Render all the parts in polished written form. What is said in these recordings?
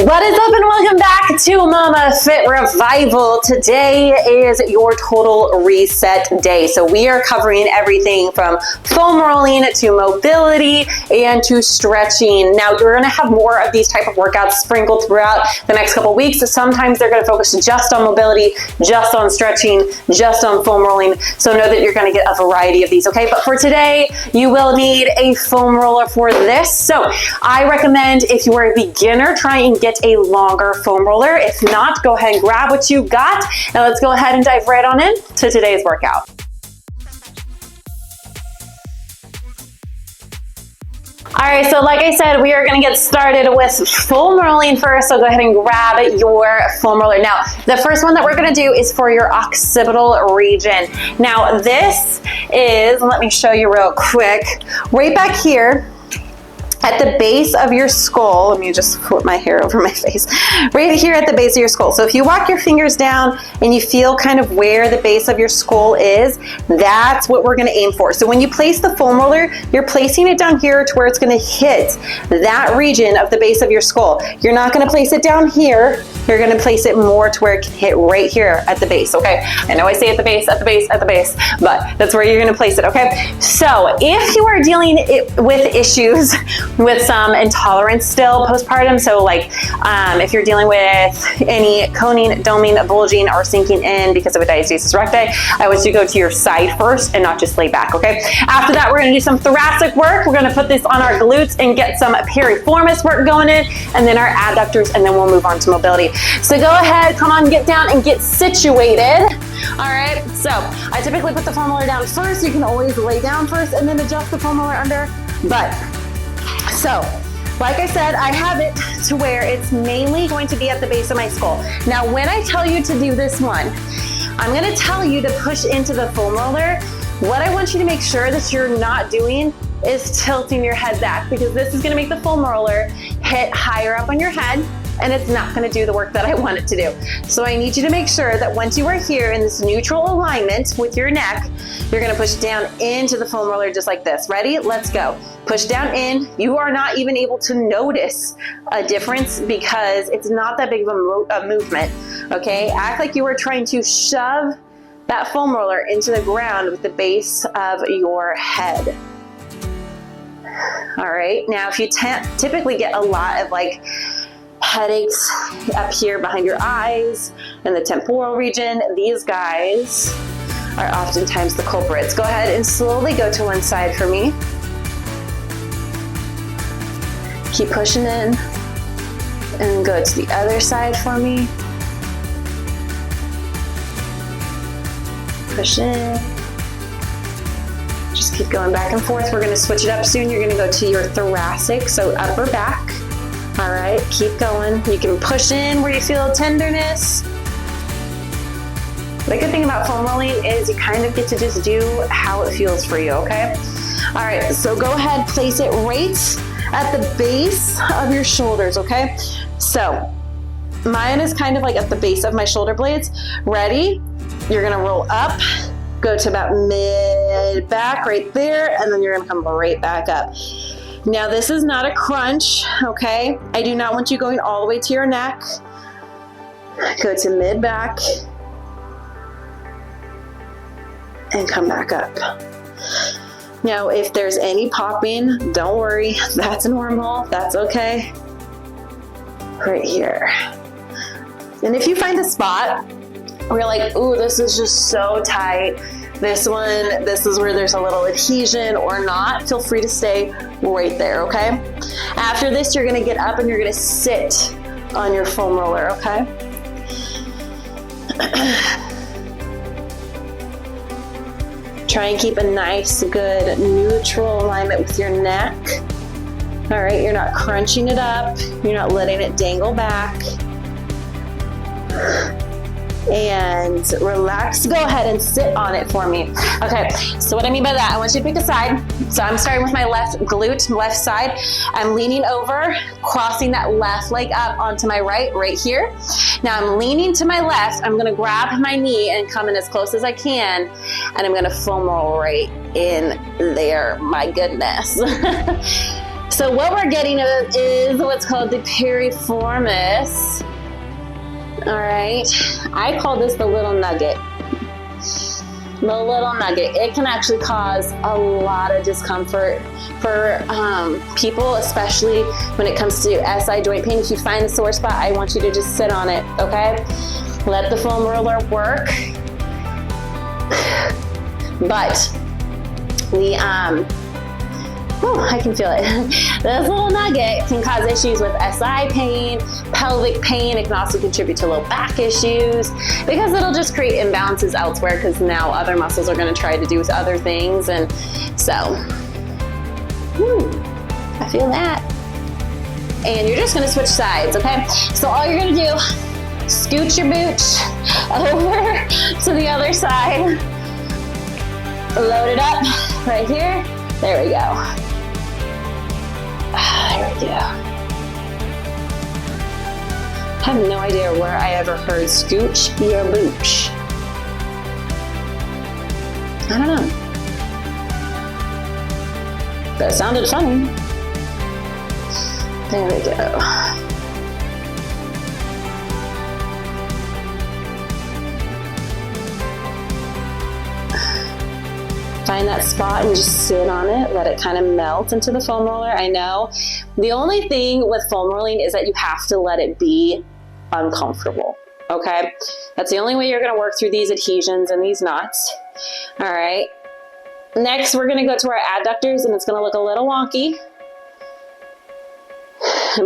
What is up and welcome back to Momma Fit Revival. Today is your total reset day. So we are covering everything from foam rolling to mobility and to stretching. Now you're gonna have more of these type of workouts sprinkled throughout the next couple of weeks. So sometimes they're gonna focus just on mobility, just on stretching, just on foam rolling. So know that you're gonna get a variety of these, okay? But for today, you will need a foam roller for this. So I recommend if you are a beginner, try and get a longer foam roller. If not, go ahead and grab what you got. Now let's go ahead and dive right on in to today's workout. All right, so like I said, we are gonna get started with foam rolling first, so go ahead and grab your foam roller. Now, the first one that we're gonna do is for your occipital region. Now, this is, let me show you real quick, right back here, at the base of your skull. Let me just put my hair over my face. Right here at the base of your skull. So if you walk your fingers down and you feel kind of where the base of your skull is, that's what we're gonna aim for. So when you place the foam roller, you're placing it down here to where it's gonna hit that region of the base of your skull. You're not gonna place it down here. You're gonna place it more to where it can hit right here at the base, okay? I know I say at the base, at the base, at the base, but that's where you're gonna place it, okay? So if you are dealing with issues with some intolerance still postpartum, so like if you're dealing with any coning, doming, bulging, or sinking in because of a diastasis recti, I want you to go to your side first and not just lay back, okay? After that, we're gonna do some thoracic work. We're gonna put this on our glutes and get some piriformis work going in, and then our adductors, and then we'll move on to mobility. So go ahead, come on, get down and get situated. All right, so I typically put the foam roller down first. You can always lay down first and then adjust the foam roller under, so, like I said, I have it to where it's mainly going to be at the base of my skull. Now, when I tell you to do this one, I'm gonna tell you to push into the foam roller. What I want you to make sure that you're not doing is tilting your head back, because this is gonna make the foam roller hit higher up on your head, and it's not gonna do the work that I want it to do. So I need you to make sure that once you are here in this neutral alignment with your neck, you're gonna push down into the foam roller just like this. Ready? Let's go. Push down in. You are not even able to notice a difference because it's not that big of a movement, okay? Act like you are trying to shove that foam roller into the ground with the base of your head. All right, now if you typically get a lot of like headaches up here behind your eyes and the temporal region, these guys are oftentimes the culprits. Go ahead and slowly go to one side for me. Keep pushing in and go to the other side for me. Push in. Just keep going back and forth. We're gonna switch it up soon. You're gonna go to your thoracic, so upper back. All right, keep going. You can push in where you feel tenderness. The good thing about foam rolling is you kind of get to just do how it feels for you, okay? All right, so go ahead, place it right at the base of your shoulders, okay? So mine is kind of like at the base of my shoulder blades. Ready? You're gonna roll up, go to about mid back right there, and then you're gonna come right back up. Now this is not a crunch, okay? I do not want you going all the way to your neck. Go to mid back and come back up. Now if there's any popping, don't worry, that's normal, that's okay. Right here. And if you find a spot where you're like, ooh, this is just so tight, this is where there's a little adhesion or not, feel free to stay right there, okay? After this, you're gonna get up and you're gonna sit on your foam roller, okay? Try and keep a nice, good, neutral alignment with your neck. All right, you're not crunching it up, you're not letting it dangle back. And relax. Go ahead and sit on it for me. Okay, so what I mean by that, I want you to pick a side. So I'm starting with my left glute, left side. I'm leaning over, crossing that left leg up onto my right here. Now I'm leaning to my left. I'm gonna grab my knee and come in as close as I can, and I'm gonna foam roll right in there. My goodness. So what we're getting is what's called the piriformis. All right, I call this the little nugget. The little nugget. It can actually cause a lot of discomfort for people, especially when it comes to SI joint pain. If you find a sore spot, I want you to just sit on it, okay? Let the foam roller work. But I can feel it. This little nugget can cause issues with SI pain, pelvic pain. It can also contribute to low back issues because it'll just create imbalances elsewhere because now other muscles are going to try to do other things. And so, I feel that. And you're just going to switch sides, okay? So all you're going to do, scoot your booch over to the other side. Load it up right here. There we go. There we go. I have no idea where I ever heard scooch your booch. I don't know. That sounded funny. There we go. Find that spot and just sit on it. Let it kind of melt into the foam roller. I know. The only thing with foam rolling is that you have to let it be uncomfortable. Okay? That's the only way you're going to work through these adhesions and these knots. All right. Next, we're going to go to our adductors, and it's going to look a little wonky.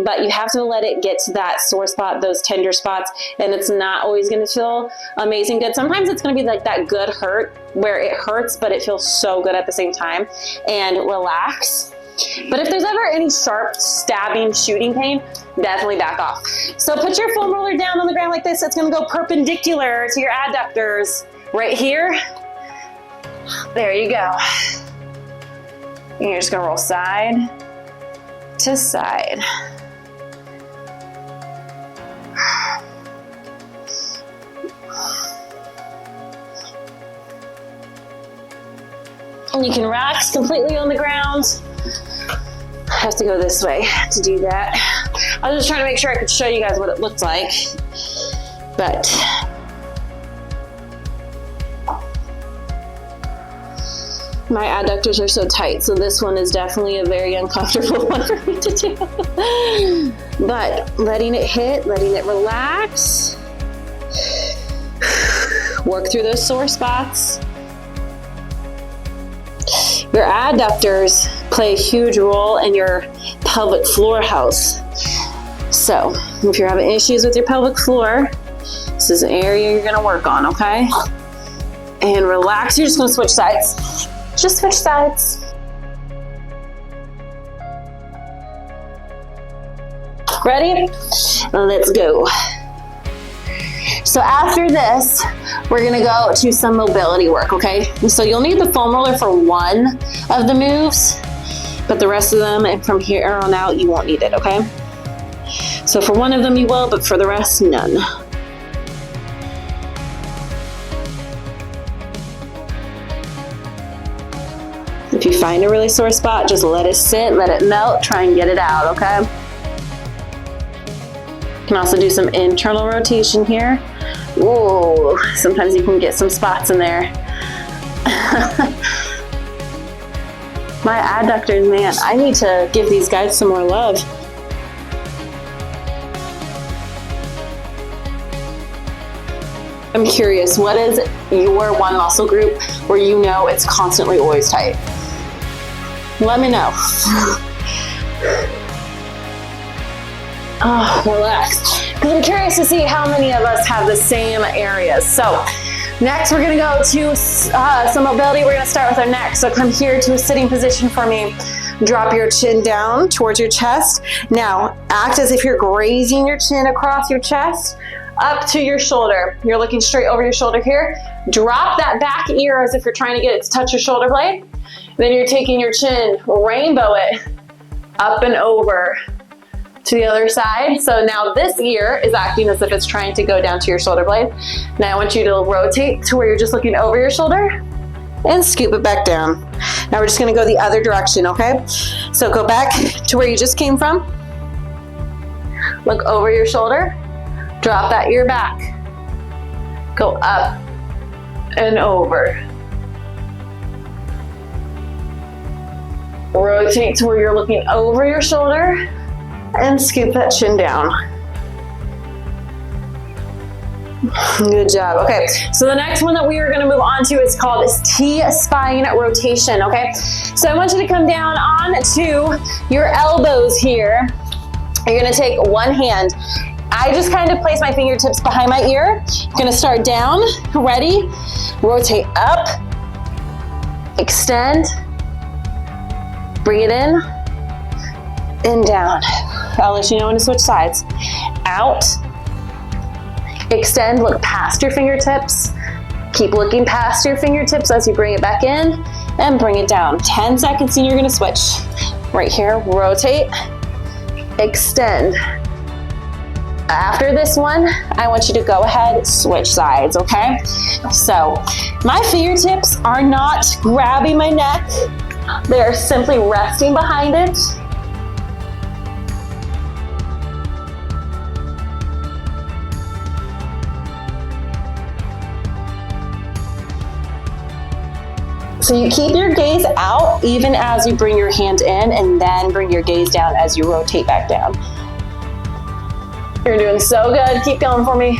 But you have to let it get to that sore spot, those tender spots, and it's not always going to feel amazing good. Sometimes it's going to be like that good hurt where it hurts, but it feels so good at the same time, and relax. But if there's ever any sharp stabbing, shooting pain, definitely back off. So put your foam roller down on the ground like this. It's going to go perpendicular to your adductors right here. There you go. And you're just going to roll side to side. And you can relax completely on the ground. I have to go this way to do that. I was just trying to make sure I could show you guys what it looked like. But my adductors are so tight, so this one is definitely a very uncomfortable one for me to do. But letting it hit, letting it relax. Work through those sore spots. Your adductors play a huge role in your pelvic floor health. So if you're having issues with your pelvic floor, this is an area you're gonna work on, okay? And relax, you're just gonna switch sides. Just switch sides. Ready? Let's go. So after this, we're gonna go to some mobility work, okay? So you'll need the foam roller for one of the moves, but the rest of them, and from here on out, you won't need it, okay? So for one of them you will, but for the rest, none. If you find a really sore spot, just let it sit, let it melt, try and get it out, okay? You can also do some internal rotation here. Whoa, sometimes you can get some spots in there. My adductors, man, I need to give these guys some more love. I'm curious, what is your one muscle group where you know it's constantly always tight? Let me know. Oh, relax. Because I'm curious to see how many of us have the same areas. So next we're gonna go to some mobility. We're gonna start with our neck. So come here to a sitting position for me. Drop your chin down towards your chest. Now act as if you're grazing your chin across your chest up to your shoulder. You're looking straight over your shoulder here. Drop that back ear as if you're trying to get it to touch your shoulder blade. Then you're taking your chin, rainbow it up and over to the other side. So now this ear is acting as if it's trying to go down to your shoulder blade. Now I want you to rotate to where you're just looking over your shoulder and scoop it back down. Now we're just gonna go the other direction, okay? So go back to where you just came from. Look over your shoulder, drop that ear back. Go up and over. Rotate to where you're looking over your shoulder and scoop that chin down. Good job. Okay, so the next one that we are going to move on to is called T-spine rotation, okay? So I want you to come down onto your elbows here. You're going to take one hand. I just kind of place my fingertips behind my ear. I'm going to start down. Ready? Rotate up. Extend. Bring it in. And down. I'll let you know when to switch sides. Out. Extend, look past your fingertips. Keep looking past your fingertips as you bring it back in and bring it down. 10 seconds and you're gonna switch. Right here, rotate, extend. After this one, I want you to go ahead, switch sides, okay? So, my fingertips are not grabbing my neck. They are simply resting behind it. So you keep your gaze out even as you bring your hand in, and then bring your gaze down as you rotate back down. You're doing so good. Keep going for me.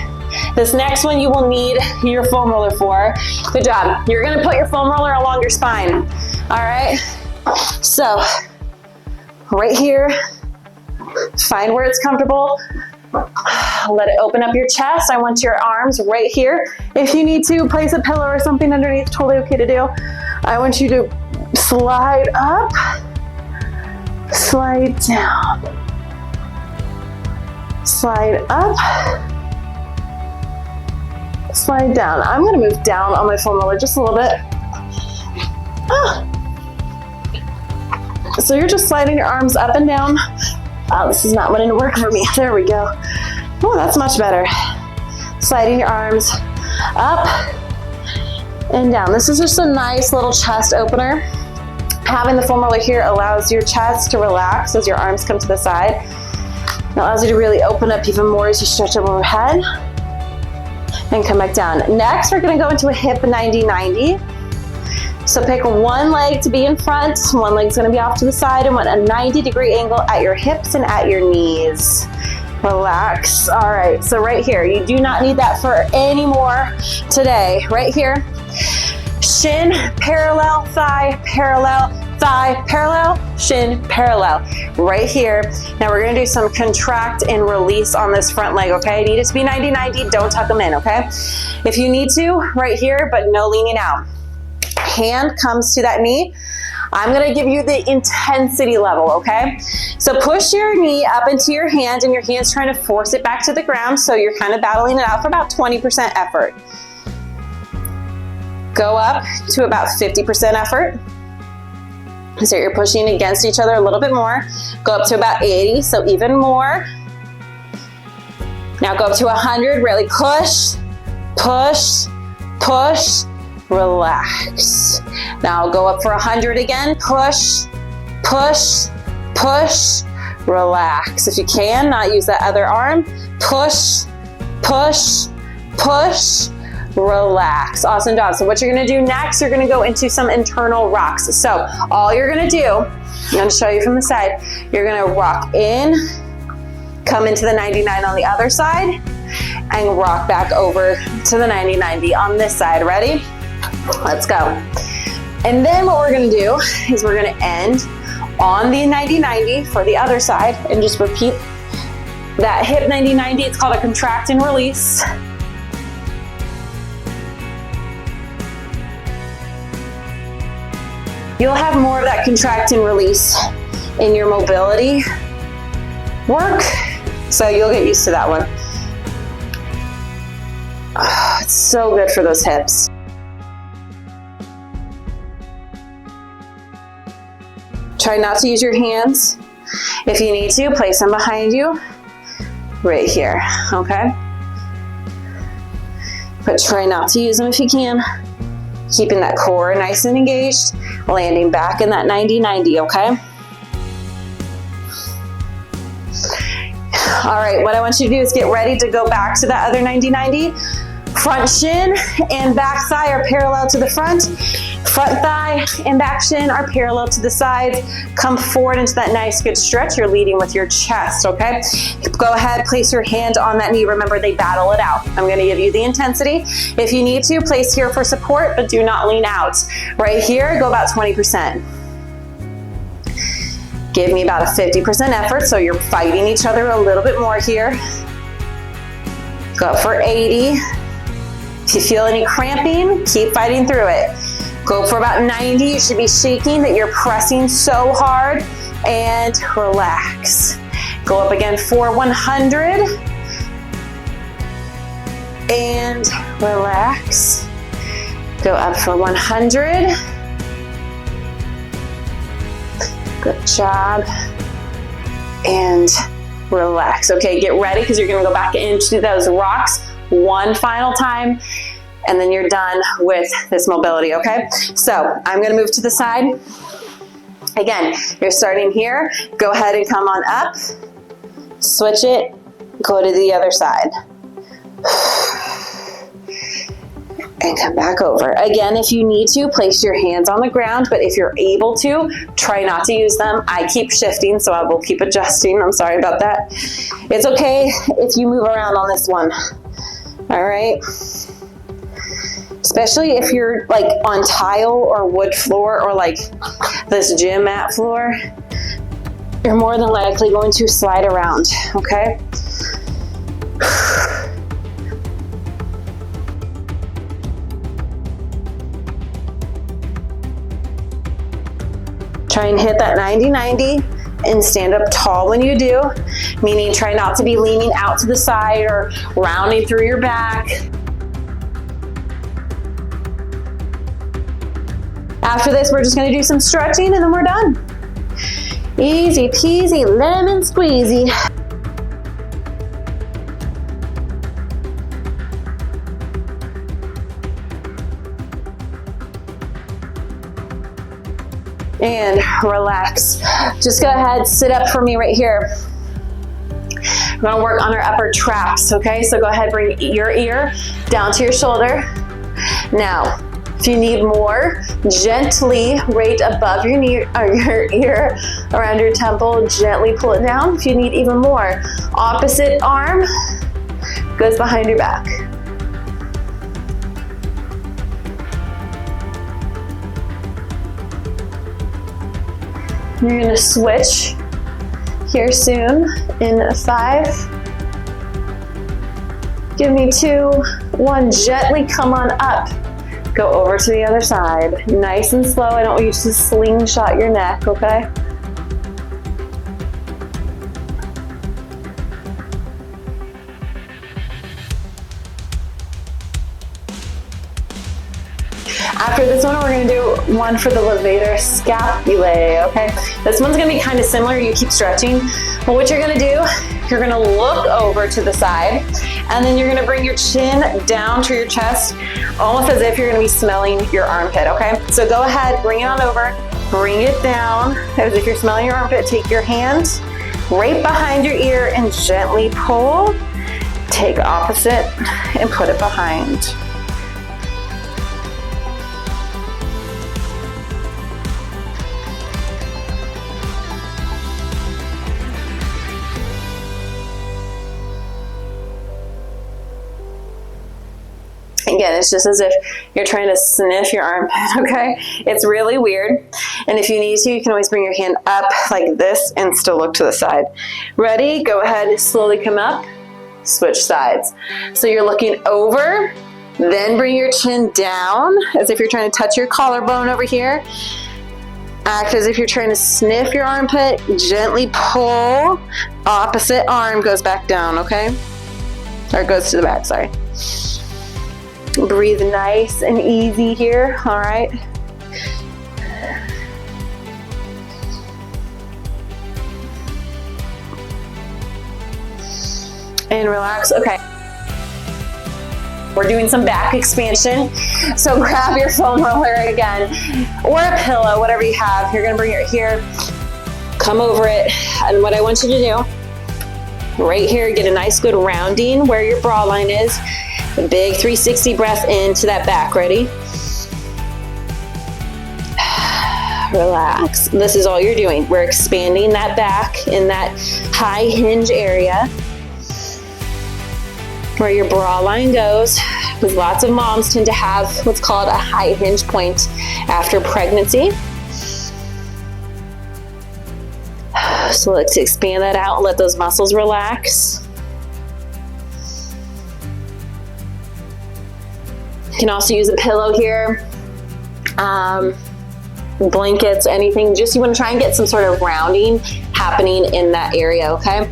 This next one you will need your foam roller for. Good job. You're gonna put your foam roller along your spine. All right? So, right here, find where it's comfortable. Let it open up your chest. I want your arms right here. If you need to, place a pillow or something underneath, totally okay to do. I want you to slide up, slide down, slide up, slide down. I'm gonna move down on my foam roller just a little bit. So you're just sliding your arms up and down. Oh, this is not wanting to work for me. There we go. Oh, that's much better. Sliding your arms up and down. This is just a nice little chest opener. Having the foam roller here allows your chest to relax as your arms come to the side. It allows you to really open up even more as you stretch up overhead and come back down. Next, we're gonna go into a hip 90-90. So pick one leg to be in front, one leg's gonna be off to the side, and want a 90-degree angle at your hips and at your knees. Relax. All right, so right here, you do not need that for any more today. Right here, shin parallel, thigh parallel, thigh parallel, shin parallel. Right here. Now we're gonna do some contract and release on this front leg, okay? Need it to be 90-90, don't tuck them in, okay? If you need to, right here, but no leaning out. Hand comes to that knee. I'm gonna give you the intensity level, okay? So push your knee up into your hand, and your hand's trying to force it back to the ground, so you're kind of battling it out for about 20% effort. Go up to about 50% effort. So you're pushing against each other a little bit more. Go up to about 80, so even more. Now go up to 100, really push, push, push, relax. Now go up for 100 again, push, push, push, relax. If you can, not use that other arm, push, push, push, relax. Awesome job. So what you're gonna do next, you're gonna go into some internal rocks. So all you're gonna do, I'm gonna show you from the side, you're gonna rock in, come into the 99 on the other side, and rock back over to the 90-90 on this side. Ready? Let's go. And then what we're gonna do is we're gonna end on the 90-90 for the other side and just repeat that hip 90-90. It's called a contract and release. You'll have more of that contract and release in your mobility work, so you'll get used to that one. Oh, it's so good for those hips. Try not to use your hands. If you need to, place them behind you, right here, okay? But try not to use them if you can. Keeping that core nice and engaged, landing back in that 90-90, okay? All right, what I want you to do is get ready to go back to that other 90-90. Front shin and back thigh are parallel to the front. Front thigh and back shin are parallel to the sides. Come forward into that nice good stretch. You're leading with your chest, okay? Go ahead, place your hand on that knee. Remember, they battle it out. I'm gonna give you the intensity. If you need to, place here for support, but do not lean out. Right here, go about 20%. Give me about a 50% effort, so you're fighting each other a little bit more here. Go up for 80. If you feel any cramping, keep fighting through it. Go for about 90. You should be shaking that you're pressing so hard, and relax. Go up again for 100 and relax. Go up for 100. Good job. And relax. Okay, get ready because you're gonna go back into those rocks one final time, and then you're done with this mobility, okay? So I'm gonna move to the side. Again, you're starting here. Go ahead and come on up. Switch it, go to the other side. And come back over. Again, if you need to, place your hands on the ground, but if you're able to, try not to use them. I keep shifting, so I will keep adjusting. I'm sorry about that. It's okay if you move around on this one. All right? Especially if you're like on tile or wood floor or like this gym mat floor, you're more than likely going to slide around, okay? Try and hit that 90-90 and stand up tall when you do, meaning try not to be leaning out to the side or rounding through your back. After this, we're just gonna do some stretching and then we're done. Easy peasy, lemon squeezy. And relax. Just go ahead, sit up for me right here. We're gonna work on our upper traps, okay? So go ahead, bring your ear down to your shoulder. Now, if you need more, gently right above your knee or your ear, around your temple, gently pull it down. If you need even more, opposite arm goes behind your back. You're gonna switch here soon in 5. Give me 2, 1, gently come on up. Go over to the other side. Nice and slow. I don't want you to slingshot your neck, okay? After this one, we're gonna do one for the levator scapulae, okay? This one's gonna be kind of similar. You keep stretching. But what you're gonna do, you're gonna look over to the side, and then you're gonna bring your chin down to your chest, almost as if you're gonna be smelling your armpit, okay? So go ahead, bring it on over, bring it down, as if you're smelling your armpit. Take your hand right behind your ear and gently pull. Take opposite and put it behind. Again, it's just as if you're trying to sniff your armpit, okay? It's really weird. And if you need to, you can always bring your hand up like this and still look to the side. Ready? Go ahead, slowly come up, switch sides. So you're looking over, then bring your chin down as if you're trying to touch your collarbone over here. Act as if you're trying to sniff your armpit, gently pull, opposite arm goes back down, okay? Or goes to the back, sorry. Breathe nice and easy here, all right? And relax, okay. we're doing some back expansion. So grab your foam roller again, or a pillow, whatever you have. You're gonna bring it here, come over it, and what I want you to do, right here, get a nice good rounding where your bra line is. A big 360 breath into that back. Ready? Relax. This is all you're doing. We're expanding that back in that high hinge area where your bra line goes, because lots of moms tend to have what's called a high hinge point after pregnancy. So let's expand that out and let those muscles relax. You can also use a pillow here, blankets, anything. Just you want to try and get some sort of rounding happening in that area, okay?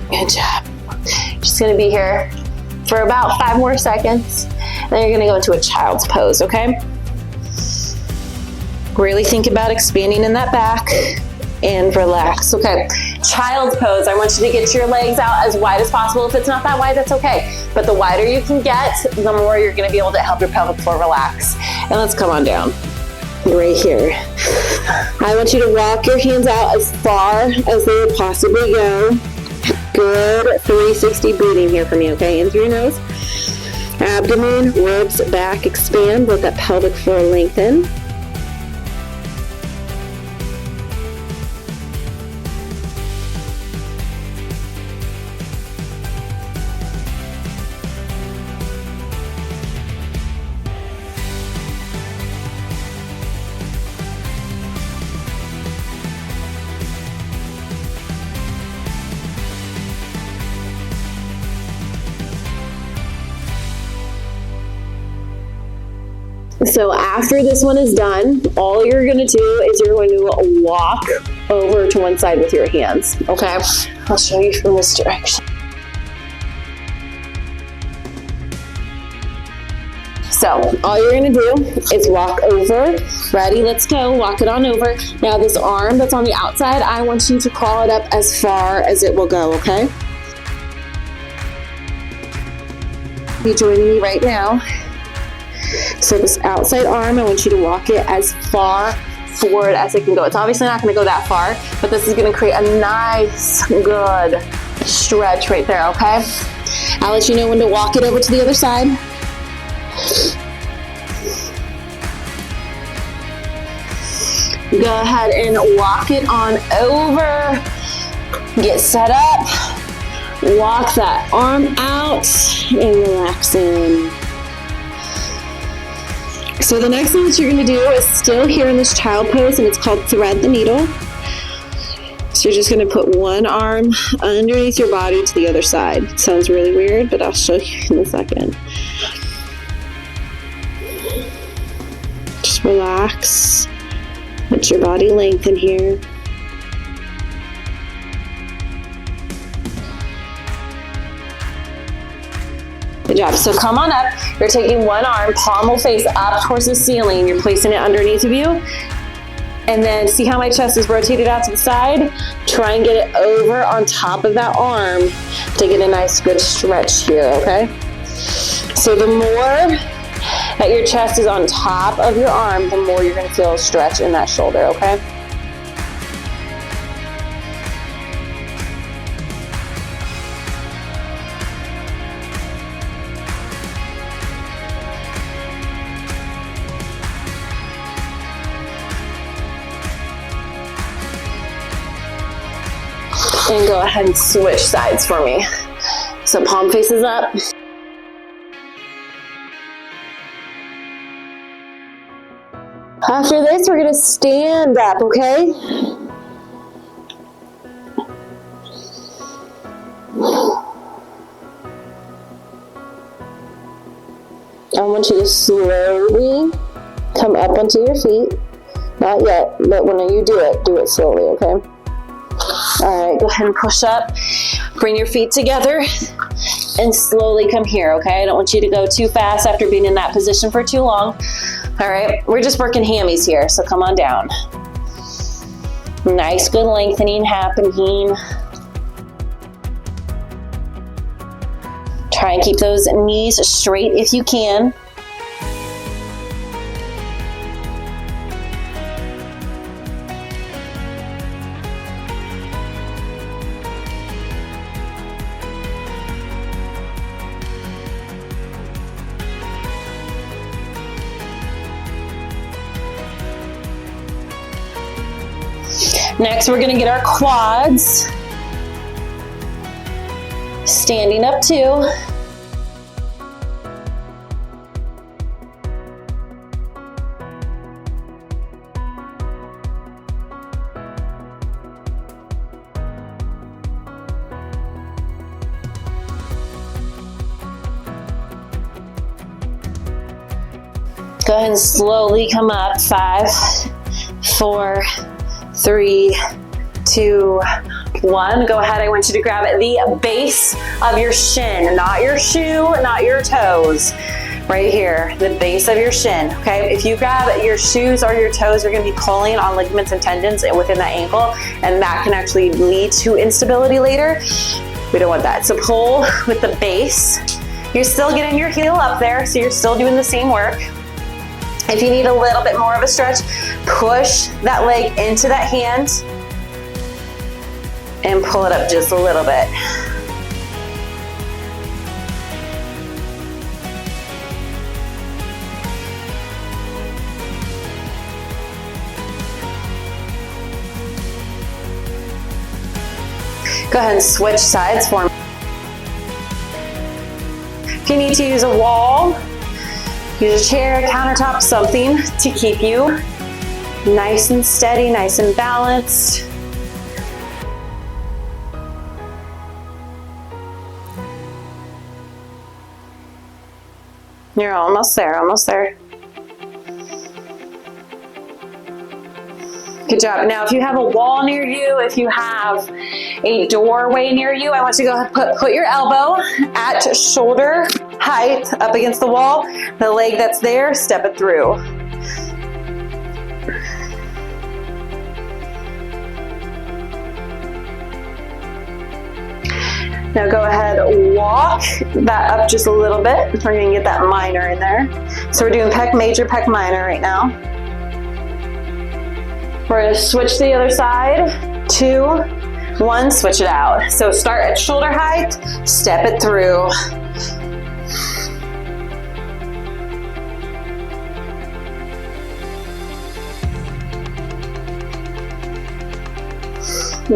Good job. Just gonna be here for about 5 more seconds. Then you're gonna go into a child's pose, okay? Really think about expanding in that back and relax, okay? Child's pose, I want you to get your legs out as wide as possible. If it's not that wide, that's okay. But the wider you can get, the more you're gonna be able to help your pelvic floor relax. And let's come on down. Right here. I want you to walk your hands out as far as they will possibly go. Good 360 breathing here for me, okay? In through your nose. Abdomen, ribs, back, expand. Let that pelvic floor lengthen. So after this one is done, all you're gonna do is you're going to walk over to one side with your hands, okay? I'll show you from this direction. So all you're gonna do is walk over. Ready, let's go, walk it on over. Now this arm that's on the outside, I want you to crawl it up as far as it will go, okay? Be joining me right now. So this outside arm, I want you to walk it as far forward as it can go. It's obviously not gonna go that far, but this is gonna create a nice, good stretch right there, okay? I'll let you know when to walk it over to the other side. Go ahead and walk it on over. Get set up. Walk that arm out and relax in. So the next thing that you're going to do is still here in this child pose, and it's called thread the needle. So you're just going to put one arm underneath your body to the other side. It sounds really weird, but I'll show you in a second. Just relax. Let your body lengthen here. Good job. So come on up. You're taking one arm, palm will face up towards the ceiling. You're placing it underneath of you. And then see how my chest is rotated out to the side? Try and get it over on top of that arm to get a nice good stretch here, okay? So the more that your chest is on top of your arm, the more you're gonna feel a stretch in that shoulder, okay? And go ahead and switch sides for me. So palm faces up. After this, we're gonna stand up, okay? I want you to slowly come up onto your feet. Not yet, but when you do it slowly, okay? All right, go ahead and push up. Bring your feet together and slowly come here, okay? I don't want you to go too fast after being in that position for too long. All right, we're just working hammies here, so come on down. Nice, good lengthening happening. Try Try and keep those knees straight if you can. Next, we're gonna get our quads standing up too. Go ahead and slowly come up. 5, 4, 3, 2, 1. Go ahead, I want you to grab the base of your shin, not your shoe, not your toes. Right here, the base of your shin, okay? If you grab your shoes or your toes, you're gonna be pulling on ligaments and tendons within that ankle, and that can actually lead to instability later. We don't want that. So pull with the base. You're still getting your heel up there, so you're still doing the same work. If you need a little bit more of a stretch, push that leg into that hand and pull it up just a little bit. Go ahead and switch sides for me. If you need to use a wall, use a chair, a countertop, something to keep you nice and steady, nice and balanced. You're almost there, almost there. Good job. Now, if you have a wall near you, if you have a doorway near you, I want you to go ahead and put your elbow at shoulder height up against the wall. The leg that's there, step it through. Now go ahead, walk that up just a little bit. We're gonna get that minor in there. So we're doing pec major, pec minor right now. We're gonna switch to the other side. 2, 1, switch it out. So start at shoulder height, step it through.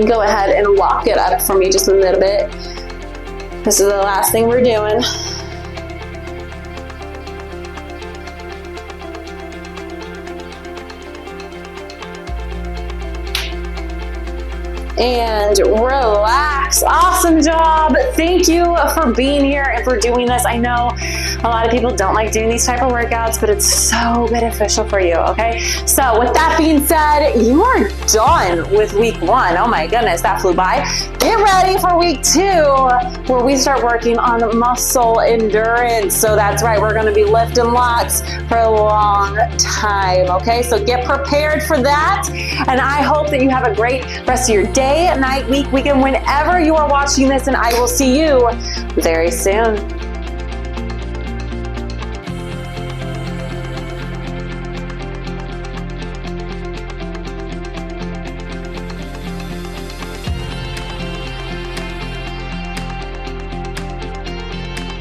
Go ahead and walk it up for me just a little bit. This is the last thing we're doing. And relax. Awesome job. Thank you for being here and for doing this. I know a lot of people don't like doing these type of workouts, but it's so beneficial for you, okay? So with that being said, you are done with week 1. Oh my goodness, that flew by. Get ready for week 2, where we start working on muscle endurance. So that's right, we're gonna be lifting lots for a long time, okay? So get prepared for that. And I hope that you have a great rest of your day, night, week, weekend, whenever you are watching this, and I will see you very soon.